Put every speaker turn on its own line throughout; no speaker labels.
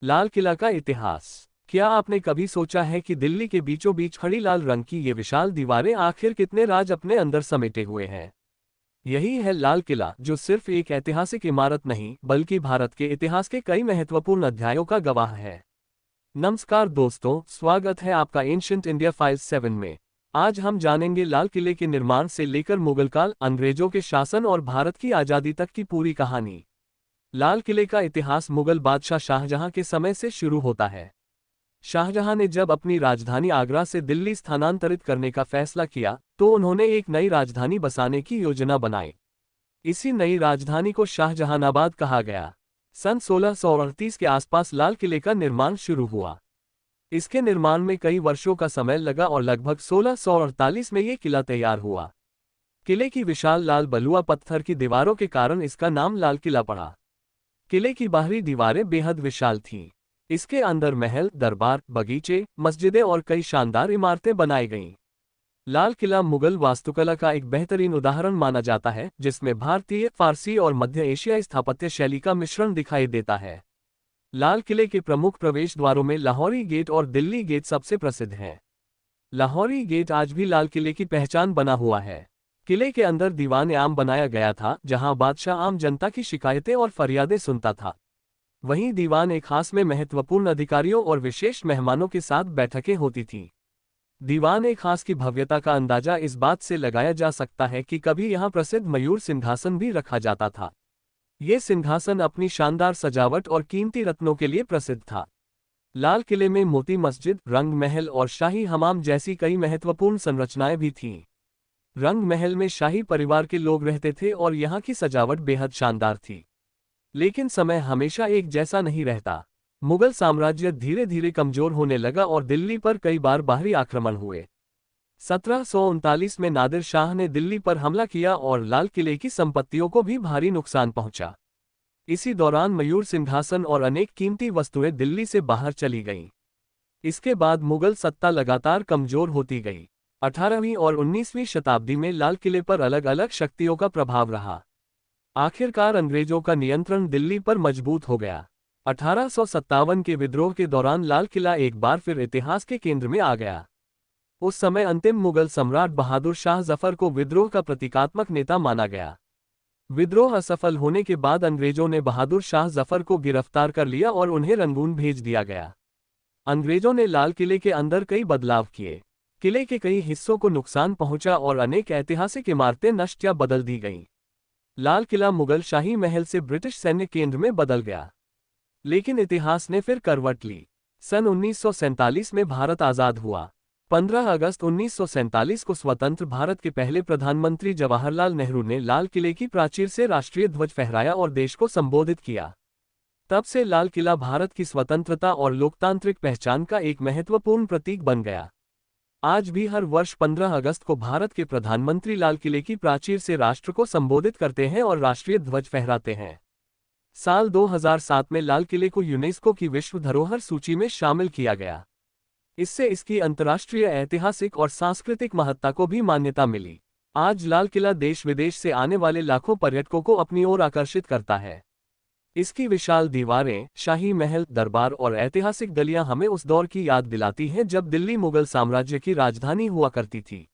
लाल किला का इतिहास। क्या आपने कभी सोचा है कि दिल्ली के बीचों बीच खड़ी लाल रंग की ये विशाल दीवारें आखिर कितने राज अपने अंदर समेटे हुए हैं। यही है लाल किला, जो सिर्फ एक ऐतिहासिक इमारत नहीं बल्कि भारत के इतिहास के कई महत्वपूर्ण अध्यायों का गवाह है। नमस्कार दोस्तों, स्वागत है आपका एंशिएंट इंडिया फाइल्स 7 में। आज हम जानेंगे लाल किले के निर्माण से लेकर मुगल काल, अंग्रेजों के शासन और भारत की आज़ादी तक की पूरी कहानी। लाल किले का इतिहास मुगल बादशाह शाहजहां के समय से शुरू होता है। शाहजहां ने जब अपनी राजधानी आगरा से दिल्ली स्थानांतरित करने का फैसला किया, तो उन्होंने एक नई राजधानी बसाने की योजना बनाई। इसी नई राजधानी को शाहजहानाबाद कहा गया। सन 1638 के आसपास लाल किले का निर्माण शुरू हुआ। इसके निर्माण में कई वर्षों का समय लगा और लगभग 1648 में ये किला तैयार हुआ। किले की विशाल लाल बलुआ पत्थर की दीवारों के कारण इसका नाम लाल किला पड़ा। किले की बाहरी दीवारें बेहद विशाल थीं। इसके अंदर महल, दरबार, बगीचे, मस्जिदें और कई शानदार इमारतें बनाई गईं। लाल किला मुगल वास्तुकला का एक बेहतरीन उदाहरण माना जाता है, जिसमें भारतीय, फारसी और मध्य एशियाई स्थापत्य शैली का मिश्रण दिखाई देता है। लाल किले के प्रमुख प्रवेश द्वारों में लाहौरी गेट और दिल्ली गेट सबसे प्रसिद्ध हैं। लाहौरी गेट आज भी लाल किले की पहचान बना हुआ है। किले के अंदर दीवान आम बनाया गया था, जहां बादशाह आम जनता की शिकायतें और फरियादें सुनता था। वहीं दीवान एक खास में महत्वपूर्ण अधिकारियों और विशेष मेहमानों के साथ बैठकें होती थीं। दीवान एक खास की भव्यता का अंदाजा इस बात से लगाया जा सकता है कि कभी यहाँ प्रसिद्ध मयूर सिंहासन भी रखा जाता था। ये सिंहासन अपनी शानदार सजावट और कीमती रत्नों के लिए प्रसिद्ध था। लाल किले में मोती मस्जिद, रंग महल और शाही हमाम जैसी कई महत्वपूर्ण संरचनाएं भी थीं। रंग महल में शाही परिवार के लोग रहते थे और यहाँ की सजावट बेहद शानदार थी। लेकिन समय हमेशा एक जैसा नहीं रहता। मुगल साम्राज्य धीरे धीरे कमजोर होने लगा और दिल्ली पर कई बार बाहरी आक्रमण हुए। 1739 में नादिर शाह ने दिल्ली पर हमला किया और लाल किले की संपत्तियों को भी भारी नुकसान पहुंचा। इसी दौरान मयूर सिंहासन और अनेक कीमती वस्तुएं दिल्ली से बाहर चली गईं। इसके बाद मुगल सत्ता लगातार कमजोर होती गई। 18वीं और 19वीं शताब्दी में लाल किले पर अलग अलग शक्तियों का प्रभाव रहा। आखिरकार अंग्रेजों का नियंत्रण दिल्ली पर मजबूत हो गया। 1857 के विद्रोह के दौरान लाल किला एक बार फिर इतिहास के केंद्र में आ गया। उस समय अंतिम मुगल सम्राट बहादुर शाह जफर को विद्रोह का प्रतीकात्मक नेता माना गया। विद्रोह असफल होने के बाद अंग्रेजों ने बहादुर शाह जफर को गिरफ्तार कर लिया और उन्हें रंगून भेज दिया गया। अंग्रेजों ने लाल किले के अंदर कई बदलाव किए। किले के कई हिस्सों को नुकसान पहुंचा और अनेक ऐतिहासिक इमारतें नष्ट या बदल दी गईं। लाल किला मुगल शाही महल से ब्रिटिश सैन्य केंद्र में बदल गया। लेकिन इतिहास ने फिर करवट ली। सन 1947 में भारत आज़ाद हुआ। 15 अगस्त 1947 को स्वतंत्र भारत के पहले प्रधानमंत्री जवाहरलाल नेहरू ने लाल किले की प्राचीर से राष्ट्रीय ध्वज फहराया और देश को संबोधित किया। तब से लाल किला भारत की स्वतंत्रता और लोकतांत्रिक पहचान का एक महत्वपूर्ण प्रतीक बन गया। आज भी हर वर्ष 15 अगस्त को भारत के प्रधानमंत्री लाल किले की प्राचीर से राष्ट्र को संबोधित करते हैं और राष्ट्रीय ध्वज फहराते हैं। साल 2007 में लाल किले को यूनेस्को की विश्व धरोहर सूची में शामिल किया गया। इससे इसकी अंतर्राष्ट्रीय ऐतिहासिक और सांस्कृतिक महत्ता को भी मान्यता मिली। आज लाल किला देश विदेश से आने वाले लाखों पर्यटकों को अपनी ओर आकर्षित करता है। इसकी विशाल दीवारें, शाही महल, दरबार और ऐतिहासिक गलियां हमें उस दौर की याद दिलाती हैं जब दिल्ली मुगल साम्राज्य की राजधानी हुआ करती थी।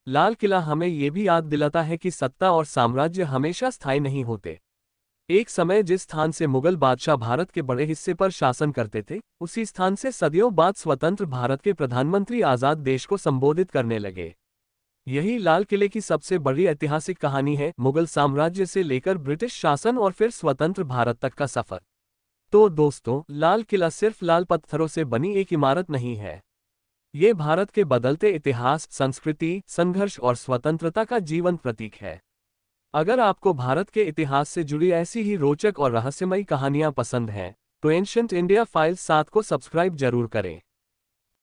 लाल किला हमें ये भी याद दिलाता है कि सत्ता और साम्राज्य हमेशा स्थायी नहीं होते। एक समय जिस स्थान से मुगल बादशाह भारत के बड़े हिस्से पर शासन करते थे, उसी स्थान से सदियों बाद स्वतंत्र भारत के प्रधानमंत्री आज़ाद देश को संबोधित करने लगे। यही लाल किले की सबसे बड़ी ऐतिहासिक कहानी है, मुगल साम्राज्य से लेकर ब्रिटिश शासन और फिर स्वतंत्र भारत तक का सफर। तो दोस्तों, लाल किला सिर्फ लाल पत्थरों से बनी एक इमारत नहीं है। ये भारत के बदलते इतिहास, संस्कृति, संघर्ष और स्वतंत्रता का जीवंत प्रतीक है। अगर आपको भारत के इतिहास से जुड़ी ऐसी ही रोचक और रहस्यमयी कहानियां पसंद हैं, तो एंशिएंट इंडिया फाइल्स 7 को सब्सक्राइब जरूर करें।